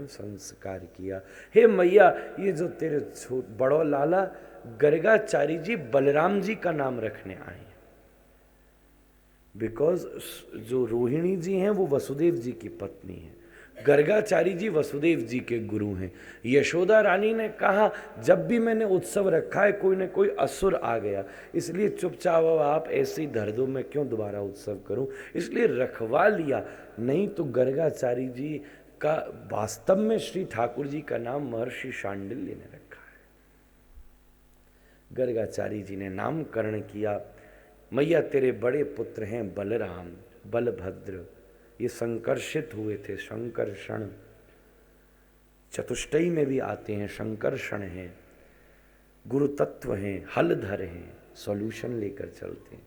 संस्कार किया। हे मैया, ये जो तेरे बड़ो लाला गर्गाचारी जी बलराम जी का नाम रखने आए हैं, बिकॉज जो रोहिणी जी हैं वो वसुदेव जी की पत्नी हैं, गर्गाचारी जी वसुदेव जी के गुरु हैं। यशोदा रानी ने कहा जब भी मैंने उत्सव रखा है कोई न कोई असुर आ गया, इसलिए चुपचाप आप ऐसे ही धर दो, मैं क्यों दोबारा उत्सव करूं, इसलिए रखवा लिया। नहीं तो गर्गाचारी जी का वास्तव में श्री ठाकुर जी का नाम महर्षि शांडिल्य ने रखा है। गर्गाचारी जी ने नामकरण किया। मैया तेरे बड़े पुत्र हैं बलराम, बलभद्र, ये संकर्षित हुए थे, शंकरषण, चतुष्टयी में भी आते हैं, शंकरषण हैं, गुरु तत्व हैं, हलधर हैं, सॉल्यूशन लेकर चलते हैं।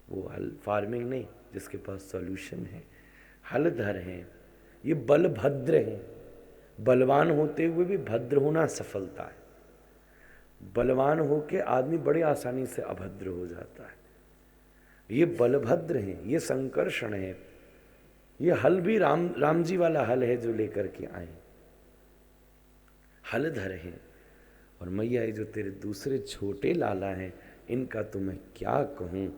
वो हल फार्मिंग नहीं, जिसके पास सॉल्यूशन है, हलधर हैं। ये बलभद्र हैं, बलवान होते हुए भी भद्र होना सफलता है। बलवान होके आदमी बड़े आसानी से अभद्र हो जाता है। ये बलभद्र हैं, ये संकर्षण है। ये हल भी राम जी वाला हल है जो लेकर के आए, हलधर हैं। और मैया ये जो तेरे दूसरे छोटे लाला हैं, इनका तो मैं क्या कहूँ,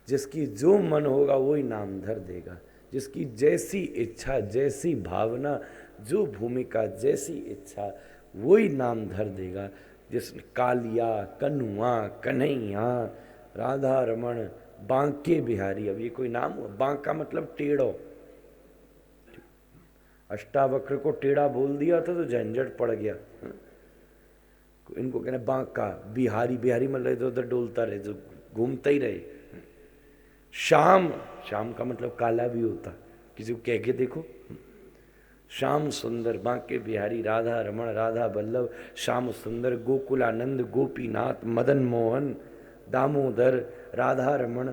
जिसकी जो मन होगा वही नाम धर देगा, जिसकी जैसी इच्छा, जैसी भावना, जो भूमिका, जैसी इच्छा, वही नाम धर देगा। जिस कालिया, कन्हुआ, कन्हैया, राधा रमण, बांके बिहारी, अब ये कोई नाम हुआ? बांका मतलब टेढ़ो, अष्टावक्र को टेढ़ा बोल दिया था तो झंझट पड़ गया। इनको कहना बांका बिहारी, बिहारी मतलब इधर उधर डोलता रहे, जो घूमता ही रहे। श्याम, श्याम का मतलब काला भी होता, किसी को कह के देखो। श्याम सुंदर, बांके बिहारी, राधा रमण, राधा बल्लभ, श्याम सुंदर, गोकुलानंद, गोपीनाथ, मदन मोहन, दामोदर, राधा रमण,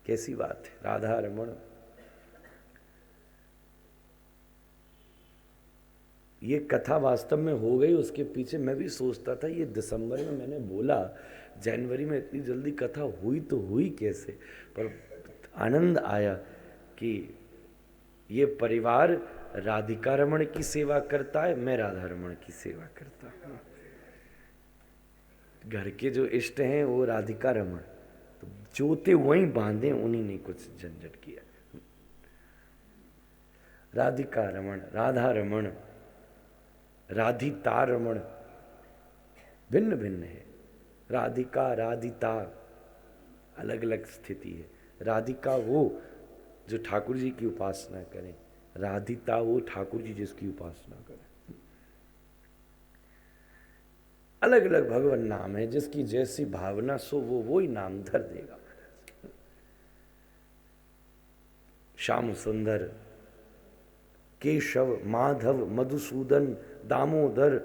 कैसी बात है, राधा रमण। ये कथा वास्तव में हो गई, उसके पीछे मैं भी सोचता था, ये दिसंबर में मैंने बोला, जनवरी में इतनी जल्दी कथा हुई तो हुई कैसे, पर आनंद आया कि ये परिवार राधिका रमण की सेवा करता है, मैं राधा रमण की सेवा करता हूँ। घर के जो इष्ट हैं वो राधिका रमण, तो जोते वहीं बांधे, उन्हीं ने कुछ झंझट किया। राधिका रमण, राधा रमण, राधिता रमण भिन्न भिन्न है। राधिका, राधिता अलग अलग स्थिति है। राधिका वो जो ठाकुर जी की उपासना करें, राधिता वो ठाकुर जी जिसकी उपासना करें। अलग अलग भगवान नाम है, जिसकी जैसी भावना सो वो ही नाम धर देगा। श्याम सुंदर, केशव, माधव, मधुसूदन, दामोदर,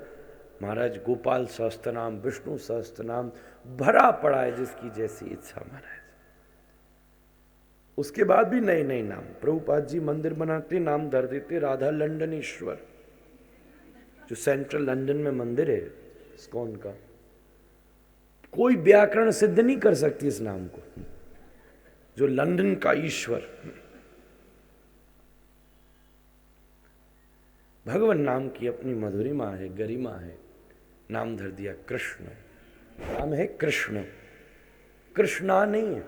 महाराज गोपाल सहस्त्र नाम, विष्णु सहस्त्र नाम भरा पड़ा है, जिसकी जैसी इच्छा महाराज। उसके बाद भी नए नए नाम, प्रभुपाद जी मंदिर बनाते नाम धर देते, राधा लंडनेश्वर, जो सेंट्रल लंदन में मंदिर है इस्कॉन का, कोई व्याकरण सिद्ध नहीं कर सकती इस नाम को, जो लंदन का ईश्वर। भगवान नाम की अपनी मधुरिमा है, गरिमा है। नाम धर दिया कृष्ण, नाम है कृष्ण, कृष्णा नहीं है।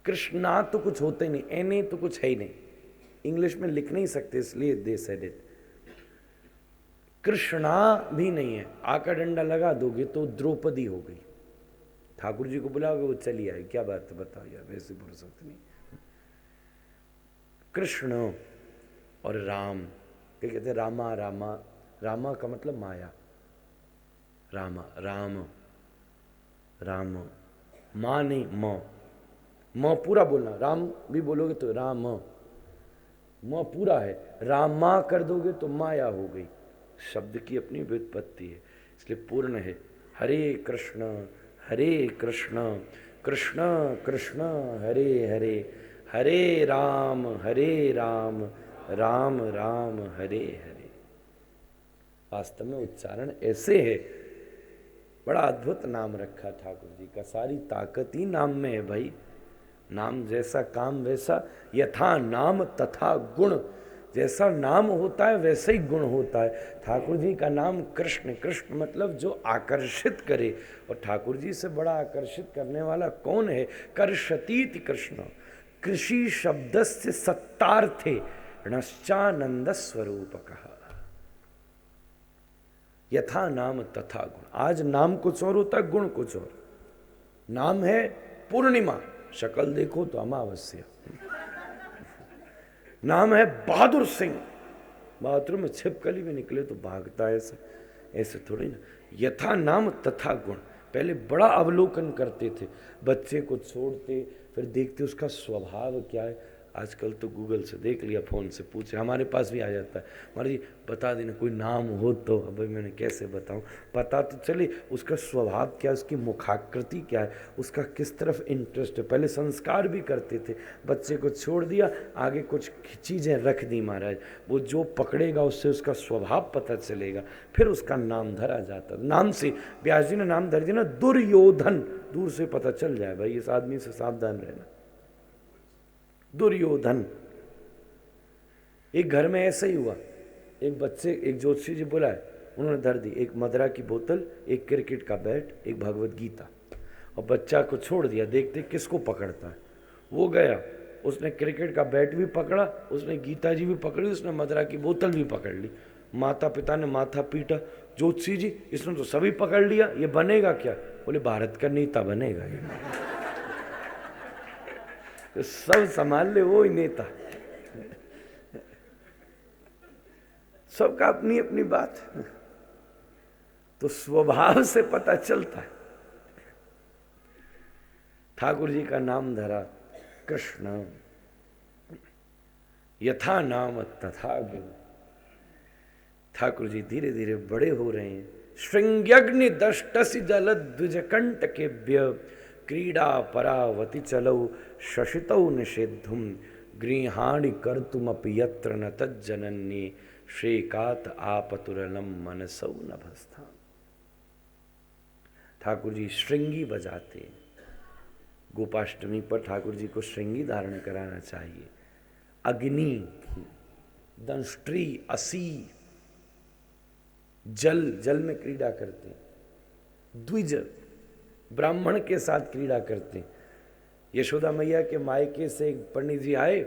कृष्णा तो कुछ होता ही नहीं, एने तो कुछ है ही नहीं, इंग्लिश में लिख नहीं सकते इसलिए दे सेड इट। कृष्णा भी नहीं है, आका डंडा लगा दोगे तो द्रौपदी हो गई। ठाकुर जी को बुलाओगे वो चली आए, क्या बात है बताओ यार, वैसे फुर्सत नहीं। कृष्ण और राम, क्या कहते हैं, रामा रामा, रामा का मतलब माया, रामा राम, राम, माँ नहीं म पूरा बोलना, राम भी बोलोगे तो राम, म पूरा है, रामा कर दोगे तो माया हो गई। शब्द की अपनी व्युत्पत्ति है, इसलिए पूर्ण है। हरे कृष्ण कृष्ण कृष्ण हरे हरे, हरे राम राम राम हरे हरे। वास्तव में उच्चारण ऐसे है। बड़ा अद्भुत नाम रखा ठाकुर जी का, सारी ताकत ही नाम में है भाई। नाम जैसा काम वैसा, यथा नाम तथा गुण। जैसा नाम होता है वैसे ही गुण होता है। ठाकुर जी का नाम कृष्ण, कृष्ण मतलब जो आकर्षित करे, और ठाकुर जी से बड़ा आकर्षित करने वाला कौन है? कर्षतीति कृष्ण, कृषि शब्दस्य सत्तार्थे णश्चानंद स्वरूप कहा। यथा नाम तथा गुण। आज नाम कुछ और होता है, गुण कुछ और। नाम है पूर्णिमा, शक्ल देखो तो अमावस्या। नाम है बहादुर सिंह, बाथरूम में छिपकली भी निकले तो भागता है। ऐसे ऐसे थोड़ी ना। यथा नाम तथा गुण। पहले बड़ा अवलोकन करते थे, बच्चे को छोड़ते, फिर देखते उसका स्वभाव क्या है। आजकल तो गूगल से देख लिया, फ़ोन से पूछे, हमारे पास भी आ जाता है, हमारी जी बता देना कोई नाम हो तो। अब भाई मैंने कैसे बताऊं, पता तो चले उसका स्वभाव क्या है, उसकी मुखाकृति क्या है, उसका किस तरफ इंटरेस्ट है। पहले संस्कार भी करते थे, बच्चे को छोड़ दिया, आगे कुछ चीज़ें रख दी महाराज, वो जो पकड़ेगा उससे उसका स्वभाव पता चलेगा, फिर उसका नाम धरा जाता। नाम से व्यास जी ने नाम धर दिया ना, दुर्योधन, दूर से पता चल जाए भाई इस आदमी से सावधान रहना, दुर्योधन। एक घर में ऐसा ही हुआ, एक बच्चे, एक ज्योतिषी जी बुलाए, उन्होंने धर दी एक मदरा की बोतल, एक क्रिकेट का बैट, एक भगवत गीता, और बच्चा को छोड़ दिया, देखते किसको पकड़ता है। वो गया, उसने क्रिकेट का बैट भी पकड़ा, उसने गीता जी भी पकड़ी, उसने मदरा की बोतल भी पकड़ ली। माता पिता ने माथा पीटा, ज्योतिषी जी इसने तो सभी पकड़ लिया, ये बनेगा क्या? बोले भारत का नेता बनेगा ये। तो सब संभाल ले वो ही नेता। सबका अपनी अपनी बात, तो स्वभाव से पता चलता है। ठाकुर जी का नाम धरा कृष्ण, यथा नाम तथा गुण। ठाकुर जी धीरे धीरे बड़े हो रहे हैं। श्रृंग्यग्नि दष्टसि जल द्विजकंठ के व्य क्रीड़ा परावति चलौ शशितौ निषेधुम गृहाणि कर्तुमपि यत्र न तज्जनन्ये श्रीकात आपतुरलम मनसौ नभस्था। ठाकुर जी श्रृंगी बजाते। गोपाष्टमी पर ठाकुर जी को श्रृंगी धारण कराना चाहिए। अग्नि, दंष्ट्री, असी, जल, जल में क्रीड़ा करते। द्विज, ब्राह्मण के साथ क्रीड़ा करते। यशोदा मैया के मायके से एक पंडित जी आए,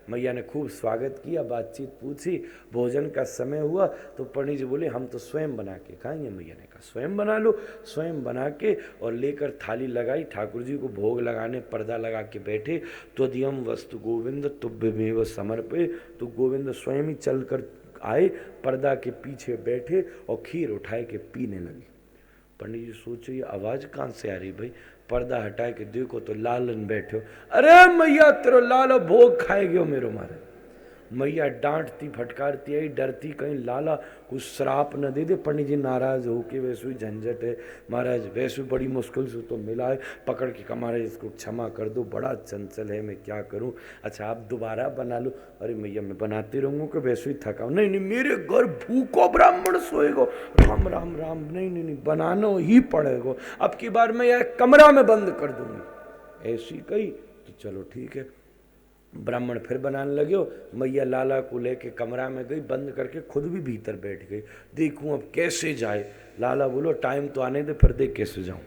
मैया ने खूब स्वागत किया, बातचीत पूछी, भोजन का समय हुआ तो पंडित जी बोले हम तो स्वयं बना के खाएंगे। मैया ने कहा स्वयं बना लो। स्वयं बना के और लेकर थाली लगाई, ठाकुर जी को भोग लगाने पर्दा लगा के बैठे। त्वदीयम वस्तु गोविंद तुभ्यमेव समर्पे। तो गोविंद स्वयं ही चल कर आए, पर्दा के पीछे बैठे और खीर उठाए के पीने लगे। पंडित जी सोचो ये आवाज़ कहाँ से आ रही भाई, पर्दा हटा के देखो तो लालन बैठे हो। अरे मैया तेरो लाला भोग खाएगे हो मेरो मारे। मैया डांटती फटकारती आई, डरती कहीं लाला कुछ श्राप न दे दे। पंडित जी नाराज हो के वैसे ही झंझट है महाराज, वैसे बड़ी मुश्किल से तो मिला है, पकड़ के कहा महाराज इसको क्षमा कर दो, बड़ा चंचल है, मैं क्या करूं। अच्छा आप दोबारा बना लो। अरे मैया मैं बनाते रहूँगा कि वैसे ही थका। नहीं नहीं मेरे घर भूखो ब्राह्मण सोएगो। राम राम राम, नहीं नहीं नहीं बनाना ही पड़ेगा, अब की बार मैं यह कमरा में बंद कर दूंगी। ऐसी कही तो चलो ठीक है, ब्राह्मण फिर बनाने लगे हो। मैया लाला को लेके कमरा में गई, बंद करके खुद भी भीतर बैठ गई। देखूं अब कैसे जाए। लाला बोलो टाइम तो आने दे, फिर देख कैसे जाऊं।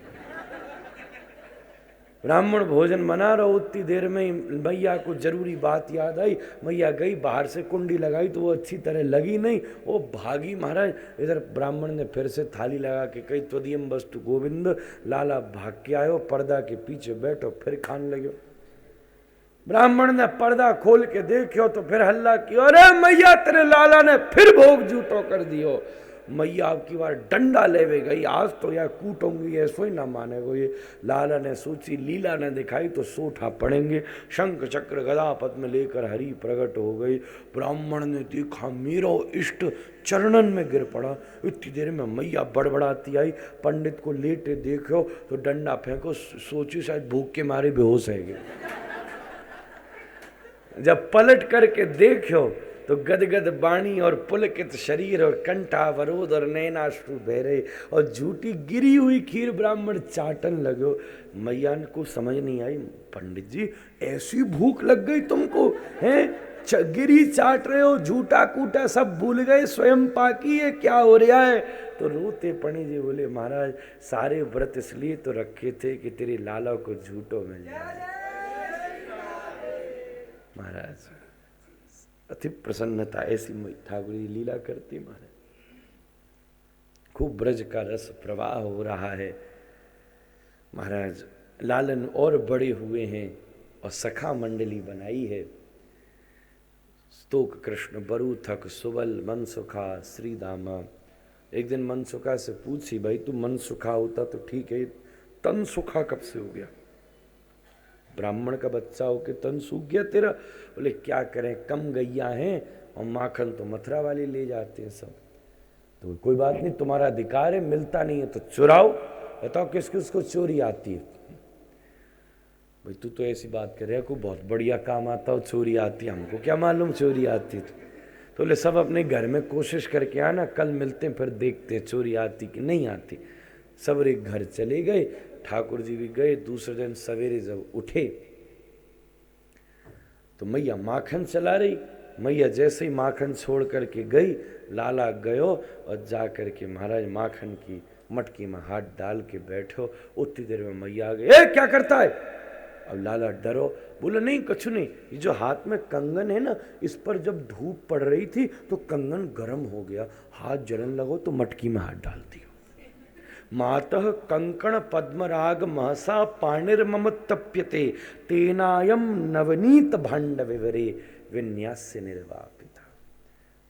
ब्राह्मण भोजन बना रहा, उतनी देर में मैया को जरूरी बात याद आई। मैया गई बाहर से कुंडी लगाई तो वो अच्छी तरह लगी नहीं, वो भागी महाराज। इधर ब्राह्मण ने फिर से थाली लगा के कही त्वदीयम वस्तु गोविंद। लाला भाग के आयो, पर्दा के पीछे बैठो, फिर खाने लगे। ब्राह्मण ने पर्दा खोल के देखियो तो फिर हल्ला किया, अरे मैया तेरे लाला ने फिर भोग जूठो कर दियो। मैया आपकी बार डंडा लेवे गई, आज तो या कूटूंगी, ऐसो ही ना मानेगो ये। लाला ने सोची लीला ने दिखाई तो सोठा पड़ेंगे। शंख चक्र गदा पद्म लेकर हरि प्रकट हो गई। ब्राह्मण ने देखा मेरा इष्ट चरणन में गिर पड़ा। इतनी देर में मैया बड़बड़ाती आई, पंडित को लेटे देखो तो डंडा फेंको, सोची शायद भूख के मारे बेहोश है। जब पलट करके देखो तो गदगद बाणी और पुलकित शरीर और कंठावरोध और नैनाश्रु बहरे और झूठी गिरी हुई खीर ब्राह्मण चाटन लगो। मैया को समझ नहीं आई, पंडित जी ऐसी भूख लग गई तुमको हैं? गिरी चाट रहे हो, झूठा कूटा सब भूल गए, स्वयं पाकी है, क्या हो रहा है? तो रोते पणी जी बोले महाराज सारे व्रत इसलिए तो रखे थे कि तेरे लाला को झूठो मिल जाए। महाराज अति प्रसन्नता, ऐसी ठाकुर जी लीला करती महाराज। खूब ब्रज का रस प्रवाह हो रहा है महाराज। लालन और बड़े हुए हैं और सखा मंडली बनाई है। स्तोक कृष्ण बरु थक सुबल मनसुखा श्री दामा। एक दिन मनसुखा से पूछी, भाई तू मनसुखा होता तो ठीक है, तन सुखा कब से हो गया? ब्राह्मण का बच्चा हो के तन सूख गया तेरा? बोले क्या करें, कम गैया हैं और माखन तो मथुरा वाले ले जाते हैं सब। तो कोई बात नहीं, तुम्हारा अधिकार है, मिलता नहीं है तो चुराओ। बताओ किस किस को चोरी आती है? भाई तू तो ऐसी बात कर रहा है, कोई बहुत बढ़िया काम आता हो चोरी आती है, हमको क्या मालूम चोरी आती। तो बोले सब अपने घर में कोशिश करके आना, कल मिलते हैं फिर देखते हैं चोरी आती कि नहीं आती। सब एक घर चले गए, ठाकुर जी भी गए। दूसरे दिन सवेरे जब उठे तो मैया माखन चला रही। मैया जैसे ही माखन छोड़ करके गई, लाला गयो और जा करके महाराज माखन की मटकी में हाथ डाल के बैठो। उतनी देर में मैया आ गई, ए क्या करता है? अब लाला डरो, बोला नहीं कुछ नहीं, ये जो हाथ में कंगन है ना, इस पर जब धूप पड़ रही थी तो कंगन गर्म हो गया, हाथ जलन लगो तो मटकी में हाथ डाल दियो। मातः कंकण पद्मराग महसा पाणिर्मम तप्यते तेनायम नवनीत भांड विवरे विन्यास्य निर्वापिता।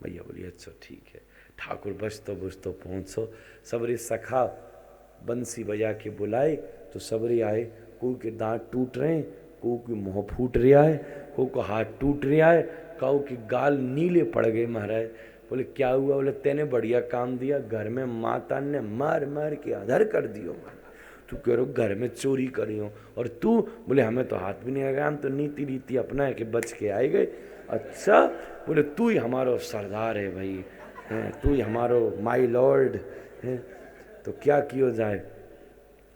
भैया बोली अच्छा ठीक है। ठाकुर बचतो बचतो पहुंचो। सबरे सखा बंसी बजा के बुलाए तो सबरे आए। कोई के दांत टूट रहे हैं, कोई के मुंह फूट रहा है, कोई को हाथ टूट रहा है, काऊ के गाल नीले पड़ गए। महाराज बोले क्या हुआ? बोले तेने बढ़िया काम दिया, घर में माता ने मार मार के अधर कर दियो। तू कह रहा घर में चोरी करियो और तू? बोले हमें तो हाथ भी नहीं आएगा, हम तो नीति रीति अपना है कि बच के आए गए। अच्छा, बोले तू ही हमारो सरदार है भाई, तू ही हमारो माई लॉर्ड है, तो क्या किया जाए?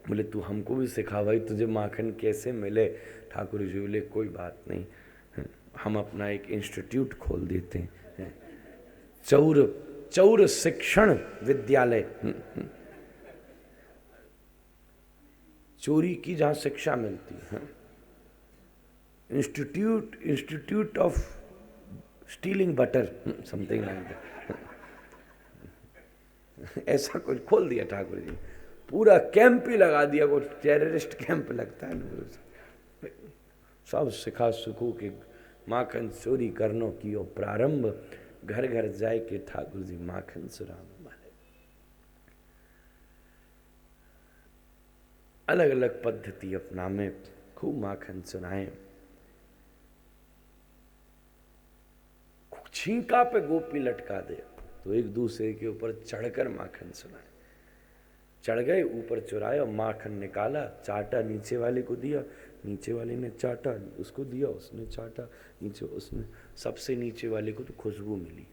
बोले तू हमको भी सिखा भाई, तुझे माखन कैसे मिले? ठाकुर जी बोले कोई बात नहीं, हम अपना एक इंस्टीट्यूट खोल देते हैं, चौर शिक्षण विद्यालय। चोरी की जहां शिक्षा मिलती है, institute of stealing butter, something like that. ऐसा कुछ खोल दिया ठाकुर जी। पूरा कैंप ही लगा दिया, कुछ टेररिस्ट कैंप लगता है ना। सब सिखा सुखू के माखन चोरी करनो कियो प्रारंभ। घर घर जाए के ठाकुर जी माखन सुराम मारे। अलग अलग पद्धति अपना में खूब माखन सुनाए। छींका पे गोपी लटका दे तो एक दूसरे के ऊपर चढ़कर माखन सुनाए। चढ़ गए, ऊपर चुराया, माखन निकाला, चाटा, नीचे वाले को दिया, नीचे वाले ने चाटा, उसको दिया, उसने चाटा, नीचे उसने, सबसे नीचे वाले को तो खुशबू मिली।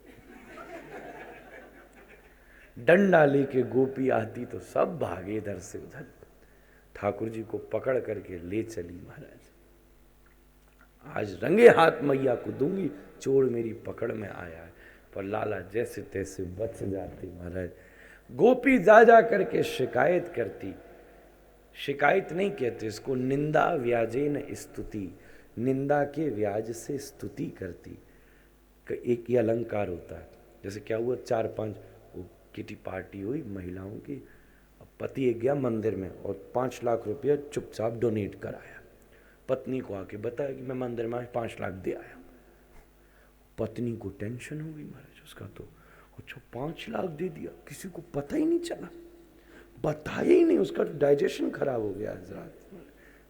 डंडा लेके गोपी आती तो सब भागे इधर से उधर। ठाकुर जी को पकड़ करके ले चली महाराज। आज रंगे हाथ मैया को दूंगी, चोर मेरी पकड़ में आया है। पर लाला जैसे तैसे बच जाते महाराज। गोपी जा जा करके शिकायत करती। शिकायत नहीं कहते इसको, निंदा व्याजेन स्तुति, निंदा के व्याज से स्तुति करती। एक ही अलंकार होता है। जैसे क्या हुआ, 4-5 किटी पार्टी हुई महिलाओं की, पति एक गया मंदिर में और 5 लाख रुपया चुपचाप डोनेट कराया। पत्नी को आके बताया कि मैं मंदिर में 5 लाख दे आया। पत्नी को टेंशन हो गई महाराज, उसका तो अच्छा 5 लाख दे दिया, किसी को पता ही नहीं चला, बताया ही नहीं, उसका तो डाइजेशन खराब हो गया आज रात,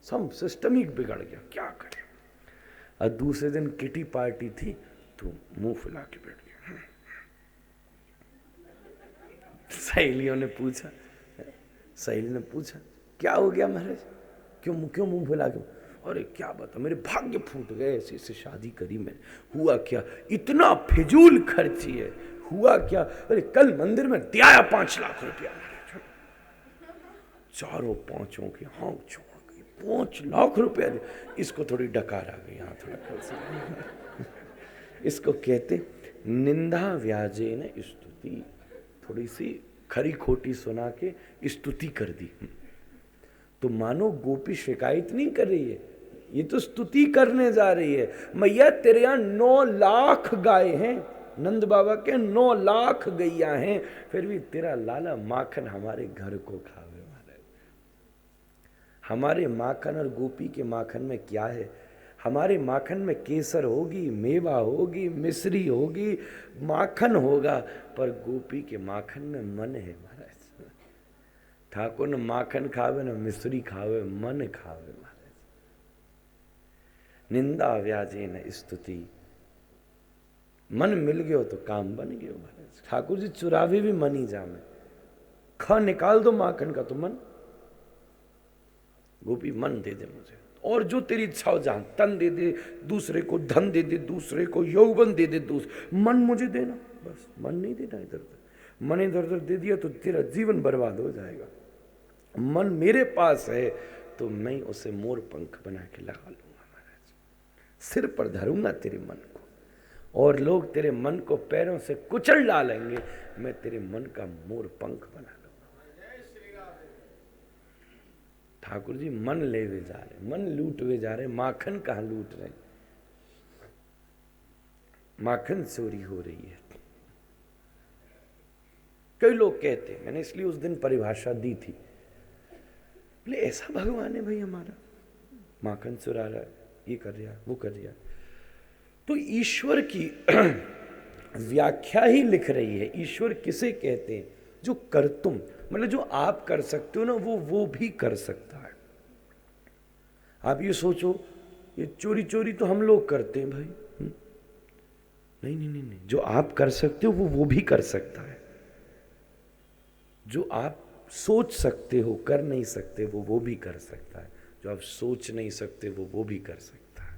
सब सिस्टम ही बिगड़ गया, क्या करे। और दूसरे दिन किटी पार्टी थी तो मुंह फुला के बैठ गया। सहेलियों ने पूछा, सहेली ने पूछा क्या हो गया महाराज, क्यों मुंह फुला के? अरे क्या बता, मेरे भाग्य फूट गए, ऐसे ऐसे शादी करी मैंने, हुआ क्या, इतना फिजूल खर्ची है, हुआ क्या? अरे कल मंदिर में दिया 5 लाख रुपया, चारों पांचों की हाँ छोड़ गई, 5 लाख रुपया। इसको थोड़ी डकार आ गई, यहाँ थोड़ा इसको कहते निंदा व्याजे न स्तुति। थोड़ी सी खरी खोटी सुना के स्तुति कर दी। तो मानो गोपी शिकायत नहीं कर रही है, ये तो स्तुति करने जा रही है। मैया तेरे यहां 9 लाख गाय हैं, नंद बाबा के 9 लाख गैया हैं, फिर भी तेरा लाला माखन हमारे घर को खावे महाराज। हमारे माखन और गोपी के माखन में क्या है? हमारे माखन में केसर होगी, मेवा होगी, मिश्री होगी, माखन होगा, पर गोपी के माखन में मन है महाराज। ठाकुर न माखन खावे न मिश्री खावे, मन खावे महाराज। निंदा व्याजे न स्तुति। मन मिल गयो तो काम बन गयो महाराज। ठाकुर जी चुरावे भी मन ही जामे, खा निकाल दो माखन का तो मन। गोपी मन दे दे मुझे, और जो तेरी इच्छा हो, जहां तन दे दे, दूसरे को धन दे दे, दूसरे को यौवन दे दे, मन मुझे देना बस। मन नहीं देना इधर उधर। मन इधर उधर दे दिया तो तेरा जीवन बर्बाद हो जाएगा। मन मेरे पास है तो मैं उसे मोर पंख बना के लगा लूंगा महाराज, सिर पर धरूंगा तेरे मन को, और लोग तेरे मन को पैरों से कुचल डालेंगे, मैं तेरे मन का मोर पंख बना लूंगा। ठाकुर जी मन ले वे जा रहे, मन लूट वे जा रहे, माखन कहां लूट रहे? माखन चोरी हो रही है। कई लोग कहते हैं, मैंने इसलिए उस दिन परिभाषा दी थी, बोले ऐसा भगवान है भाई हमारा, माखन चुरा रहा है, ये कर रहा है, वो कर रहा है। तो ईश्वर की व्याख्या ही लिख रही है। ईश्वर किसे कहते हैं? जो कर्तुम, मतलब जो आप कर सकते हो ना, वो भी कर सकता है। आप ये सोचो, ये चोरी चोरी तो हम लोग करते हैं भाई। नहीं नहीं नहीं नहीं, जो आप कर सकते हो वो भी कर सकता है। जो आप सोच सकते हो, कर नहीं सकते, वो भी कर सकता है। जो आप सोच नहीं सकते वो भी कर सकता है।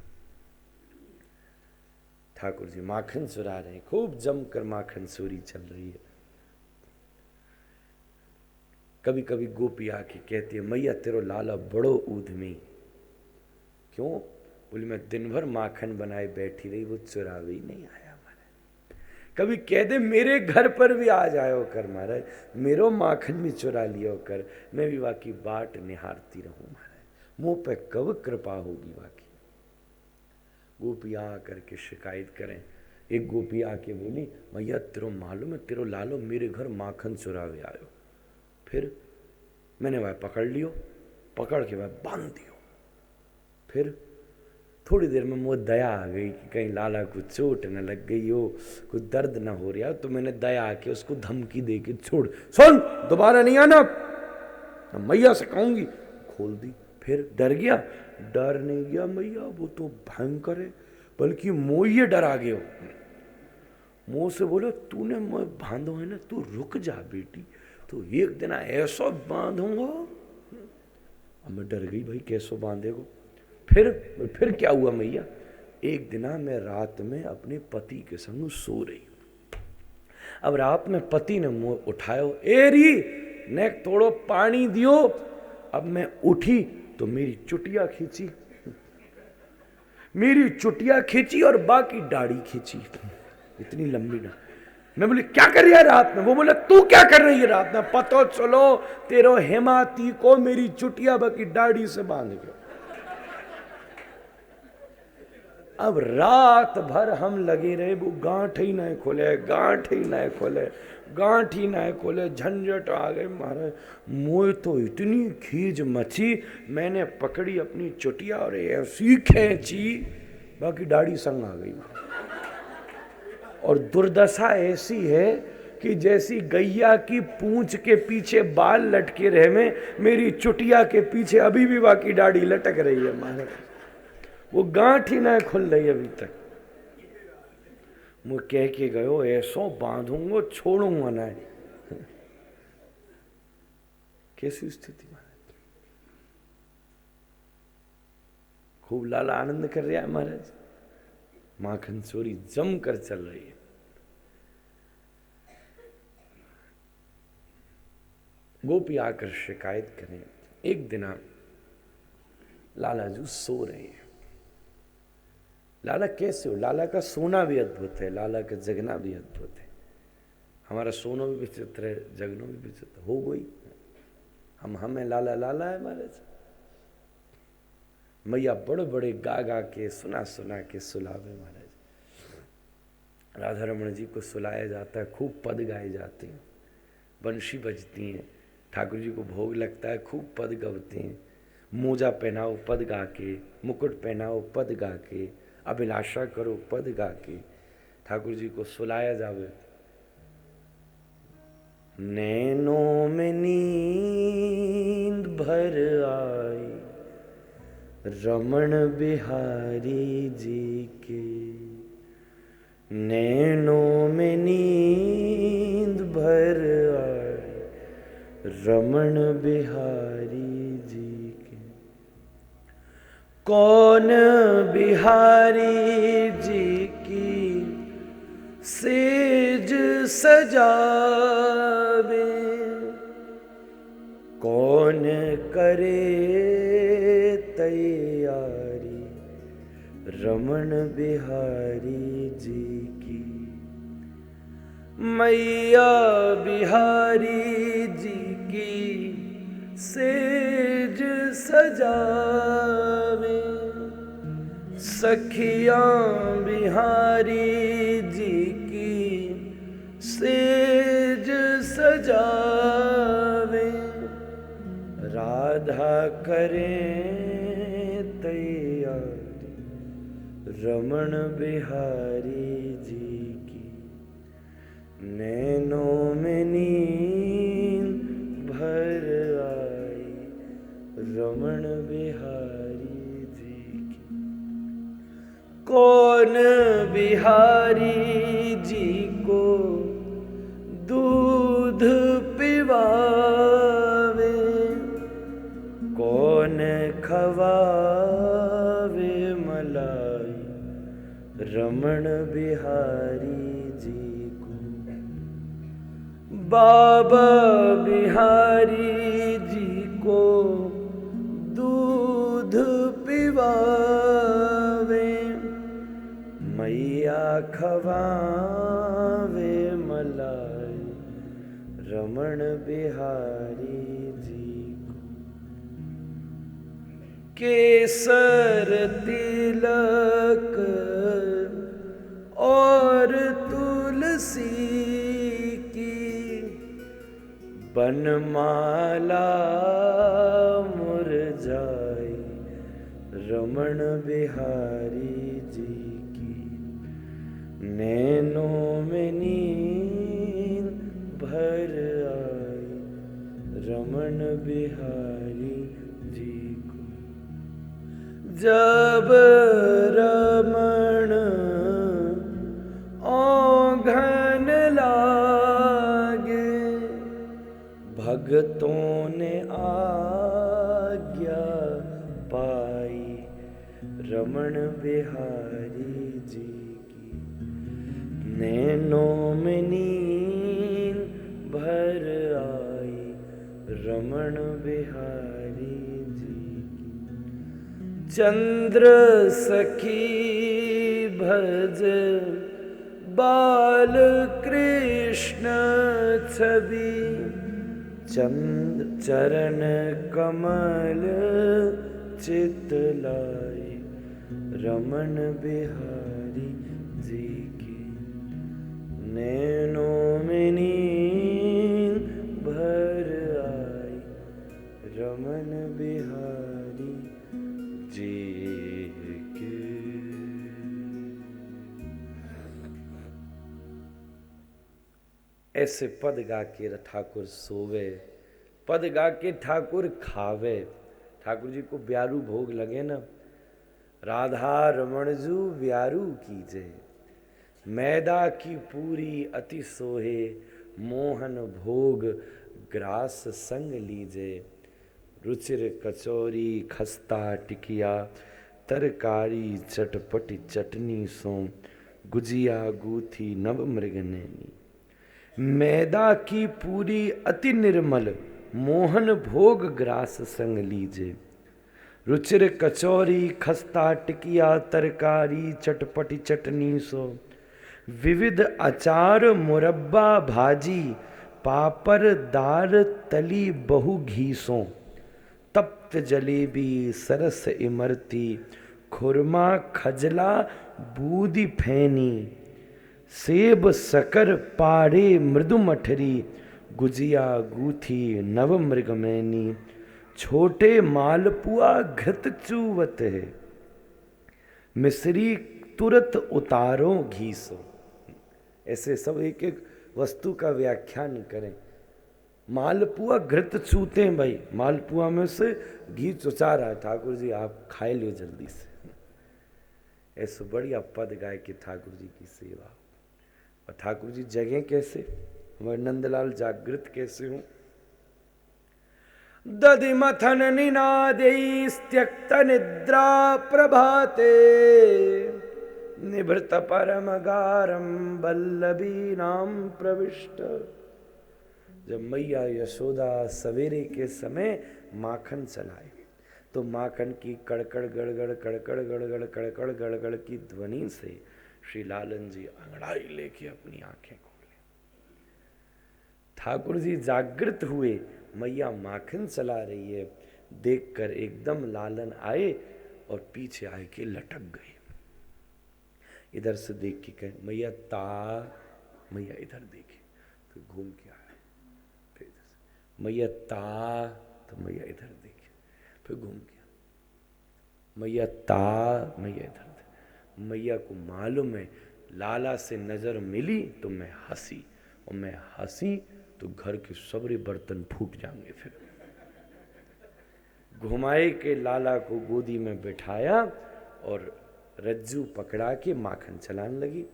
ठाकुर जी माखन चुरा रहे हैं, खूब जमकर माखन चोरी चल रही है। कभी कभी गोपी आके कहती है, मैया तेरो लाला बड़ो ऊधमी। क्यों? बोली मैं दिन भर माखन बनाए बैठी रही, वो चुरावे ही नहीं आया महाराज। कभी कह दे मेरे घर पर भी आ जाओ कर महाराज, मेरो माखन भी चुरा लियो कर, मैं भी वाकी बाट निहारती रहूं महाराज, मुंह पे कब कृपा होगी वाकी। गोपी आ करके शिकायत करें। एक गोपी आके बोली, मैया तेरो मालूम है तेरो लालो मेरे घर माखन चुरावे आयो। फिर मैंने वह पकड़ लियो, पकड़ के वह बांध दियो। फिर थोड़ी देर में मुझे दया आ गई कि कहीं लाला को चोट न लग गई हो, कुछ दर्द न हो रहा, तो मैंने दया आके उसको धमकी दे के छोड़, सुन दोबारा नहीं आना, मैया से कहूंगी। खोल दी। फिर डर गया? डर नहीं गया मैया, वो तो भयंकर है, बल्कि मोह डरा गयो। मुंह से बोलो तूने मैं बांधो है ना, तू रुक जा बेटी, तो एक दिन ऐसा बांधूंगा। अब मैं डर गई भाई, कैसो बांधेगो? फिर क्या हुआ मैया? एक दिन मैं रात में अपने पति के संग सो रही। अब रात में पति ने मुंह उठायो, एरी ने थोड़ो पानी दियो। अब मैं उठी तो मेरी चुटिया खींची, मेरी चुटिया खींची और बाकी दाढ़ी खींची, इतनी लंबी ना। मैं बोली क्या कर रही है रात में? वो बोले तू क्या कर रही है रात में? पतो चलो तेरो हेमाती को मेरी चुटिया बाकी दाढ़ी से बांध गयो। अब रात भर हम लगे रहे, वो गांठ ही नहीं खोले, गांठ ही नहीं खोले, गांठ ही नहीं खोले, झंझट आ गए महाराज। मुझे तो इतनी खीज मची, मैंने पकड़ी अपनी चुटिया और ऐसी खींची, बाकी दाढ़ी संग आ गई। और दुर्दशा ऐसी है कि जैसी गैया की पूंछ के पीछे बाल लटके रहे में, मेरी चुटिया के पीछे अभी भी बाकी दाढ़ी लटक रही है महाराज। वो गांठ ही ना खुल रही अभी तक। मैं कह के गयो ऐसो बांधूंगा छोड़ूंगा ना। कैसी स्थिति महाराज? खूब लाला आनंद कर रहा है महाराज, माखन चोरी जमकर चल रही है। गोपी आकर शिकायत करें। एक दिन लालाजू सो रहे हैं, लाला कैसे हो? लाला का सोना भी अद्भुत है, लाला का जगना भी अद्भुत है। हमारा सोना भी विचित्र है, जगना भी विचित्र हो गई। हमें लाला लाला है महाराज। मैया बड़े बड़े गा गा के सुना सुना के सुलावे महाराज। राधा रमण जी को सुलाया जाता है, खूब पद गाए जाते हैं, बंशी बजती हैं, ठाकुर जी को भोग लगता है, खूब पद गवते हैं। मोजा पहनाओ पद गा के, मुकुट पहनाओ पद गा के, अभिलाषा करो पद गा के, ठाकुर जी को सुलाया जावे। नैनों में नींद भर आई रमण बिहारी जी के, नैनों में नींद भर आई रमण बिहारी जी के। कौन बिहारी जी की सेज सजावे, कौन करे तैयारी रमण बिहारी जी की। मैया बिहारी जी की सेज सजावे, सखियां बिहारी जी की सेज सजावे, राधा करें तैयारी रमण बिहारी जी की। नैनों में नींद भर आई रमण बिहारी जी की। कौन बिहारी जी को दूध पिवावे, कौन खवावे मलाई रमण बिहारी जी को। बाबा बिहारी जी को दूध पिवावे, मैया खवावे मलाई रमण बिहारी जी को। केसर तिलक और तुलसी की बनमाला मुरझाई रमण बिहारी जी की। नैनों में नींद भर आई रमण बिहारी जी को। जब रमण औंघन लागे, भगतों ने आज्ञा पाई रमण बिहारी जी की। नैनों में नींद भर आई रमण बिहारी जी की। चंद्र सखी भज बाल कृष्ण छवि, चंद चरण कमल चितलाई रमण बिहारी जी की। नैनों में नींद भर आई रमण बिहारी जी की। ऐसे पद गा के ठाकुर सोवे, पद गा के ठाकुर खावे। ठाकुर जी को ब्यारू भोग लगे ना, राधा रमण जू ब्यारू कीजे, मैदा की पूरी अति सोहे, मोहन भोग ग्रास संग लीजे। रुचिर कचौरी खस्ता टिकिया, तरकारी चटपटी चटनी सो, गुजिया गूथी नव मृगनैनी। मैदा की पूरी अति निर्मल, मोहन भोग ग्रास संग लीजे। रुचिर कचौरी खस्ता टिकिया तरकारी चटपटी चटनी सो, विविध अचार मुरब्बा भाजी पापड़ दार तली बहु घीसों, तप्त जलेबी सरस इमरती खुरमा खजला बूदी फैनी, सेब सकर पारे मृदु मठरी गुजिया गूथी नव मृगमैनी, छोटे मालपुआ घृत चूवत है मिश्री तुरत उतारो घीसो। ऐसे सब एक एक वस्तु का व्याख्यान करें। मालपुआ घृत चूते हैं भाई, मालपुआ में से घी चुचा रहा है, ठाकुर जी आप खाए लो जल्दी से। ऐसे बढ़िया पद गाय के ठाकुर जी की सेवा। और ठाकुर जी जगह कैसे, हमारे नंदलाल जागृत कैसे हों। दधि मथन निनादैस्त्यक्त निद्रा प्रभाते, निभृत परम गारम वल्लभी नाम प्रविष्ट। जब मैया यशोदा सवेरे के समय माखन चलाए तो माखन की कड़कड़ गड़गड़ कड़कड़ गड़गड़ कड़कड़ गड़गड़ की ध्वनि से श्री लालन जी अंगड़ाई लेके अपनी आंखें खोले। ठाकुर जी जागृत हुए, मैया माखन चला रही है, देखकर एकदम लालन आए और पीछे आए के लटक गए। इधर से देख के कहे मैया ता, मैया इधर देखे तो घूम के आया, फिर इधर से मैया ता, तो मैया इधर देखे फिर घूम गया, मैया ता, मैया इधर। मैया को मालूम है लाला से नजर मिली तो मैं हंसी, और मैं हंसी तो घर के सबरे बर्तन फूट जाएंगे। फिर घुमाए के लाला को गोदी में बिठाया और रज्जू पकड़ा के माखन चलाने लगी।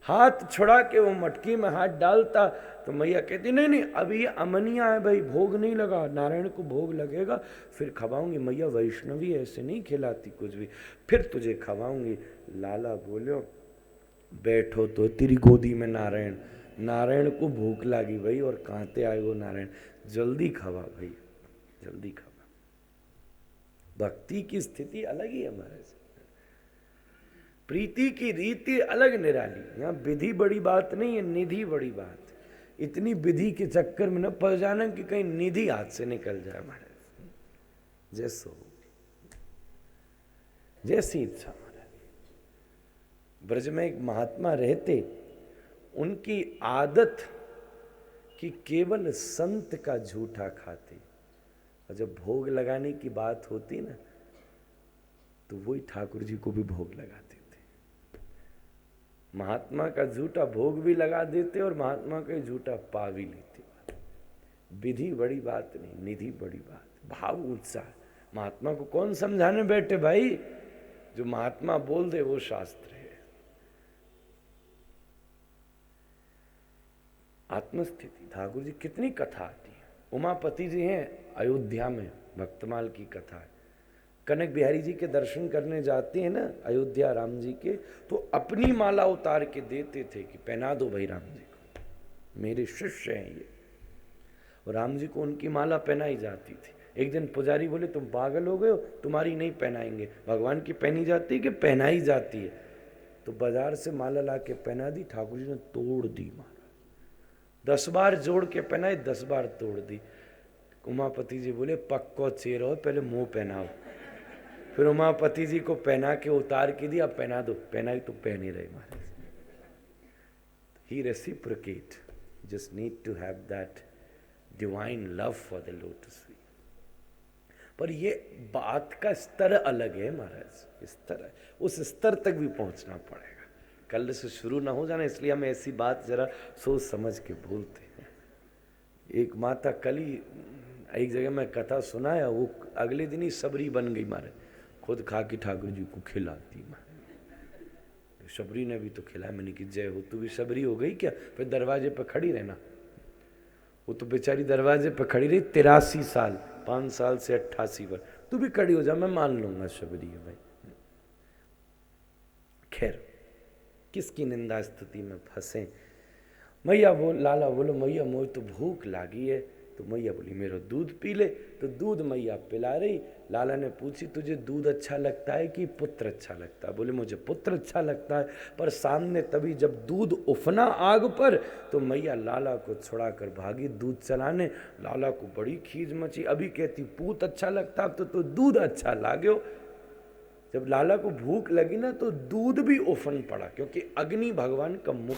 हाथ छुड़ा के वो मटकी में हाथ डालता तो मैया कहती नहीं नहीं अभी अमनिया है भाई, भोग नहीं लगा, नारायण को भोग लगेगा फिर खवाऊंगी। मैया वैष्णवी ऐसे नहीं खिलाती कुछ भी, फिर तुझे खवाऊंगी। लाला बोलो बैठो तो तेरी गोदी में नारायण, नारायण को भूख लगी भाई और कांते आए वो नारायण, जल्दी खवा भाई जल्दी खवा। भक्ति की स्थिति अलग ही है हमारे से, प्रीति की रीति अलग निराली। यहाँ विधि बड़ी बात नहीं है, निधि बड़ी बात है। इतनी विधि के चक्कर में न पड़ जाना कि कहीं निधि हाथ से निकल जाए हमारे। जैसो जैसी इच्छा हमारे। ब्रज में एक महात्मा रहते, उनकी आदत कि केवल संत का झूठा खाते, और जब भोग लगाने की बात होती ना तो वही ठाकुर जी को भी भोग लगाते थे। महात्मा का झूठा भोग भी लगा देते और महात्मा का झूठा पा भी लेते। विधि बड़ी बात नहीं, निधि बड़ी बात, भाव उत्साह। महात्मा को कौन समझाने बैठे भाई, जो महात्मा बोल दे वो शास्त्र है। आत्मस्थिति। ठाकुर जी कितनी कथा आती है। उमापति जी हैं अयोध्या में, भक्तमाल की कथा है। कनक बिहारी जी के दर्शन करने जाते हैं ना अयोध्या राम जी के, तो अपनी माला उतार के देते थे कि पहना दो भाई राम जी को, मेरे शिष्य हैं ये। और राम जी को उनकी माला पहनाई जाती थी। एक दिन पुजारी बोले तुम पागल हो गए हो, तुम्हारी नहीं पहनाएंगे, भगवान की पहनी जाती है कि पहनाई जाती है। तो बाजार से माला ला के पहना दी, ठाकुर जी ने तोड़ दी माला। 10 बार जोड़ के पहनाई, 10 बार तोड़ दी। उमापति जी बोले पक्को चेर हो, पहले मुंह पहनाओ। फिर उमापति जी को पहना के उतार के दिया, पहना दो, पहनाई तो पहन ही रहे Maharaj. He reciprocate, just need to have that divine love for the lotus feet. पर ये बात का स्तर अलग है महाराज, स्तर है, उस स्तर तक भी पहुंचना पड़ेगा। कल से शुरू ना हो जाना, इसलिए हम ऐसी बात जरा सोच समझ के बोलते हैं। एक माता कल ही एक जगह में कथा सुनाया, वो अगले दिन ही सबरी बन गई मारे, खुद खा के ठाकुर जी को खिलाती। सबरी ने भी तो खिलाया। मैंने कि जय हो, तू भी सबरी हो गई क्या? फिर दरवाजे पर खड़ी रहना। वो तो बेचारी दरवाजे पर खड़ी रही 83 साल, 5 साल से 88 पर। तू भी खड़ी हो जा, मैं मान लूंगा सबरी है भाई। खैर किसकी निंदा स्तुति में फंसे। मैया बोल, लाला बोलो मैया मोई तो भूख लागी है, तो मैया बोली मेरा दूध पी ले। तो दूध मैया पिला रही। लाला ने पूछी तुझे दूध अच्छा लगता है कि पुत्र अच्छा लगता है? बोले मुझे पुत्र अच्छा लगता है। पर सामने तभी जब दूध उफना आग पर, तो मैया लाला को छुड़ा कर भागी दूध चलाने। लाला को बड़ी खीज मची। अभी कहती पूत अच्छा लगता तो दूध अच्छा लागो। जब लाला को भूख लगी ना तो दूध भी उफन पड़ा, क्योंकि अग्नि भगवान का मुख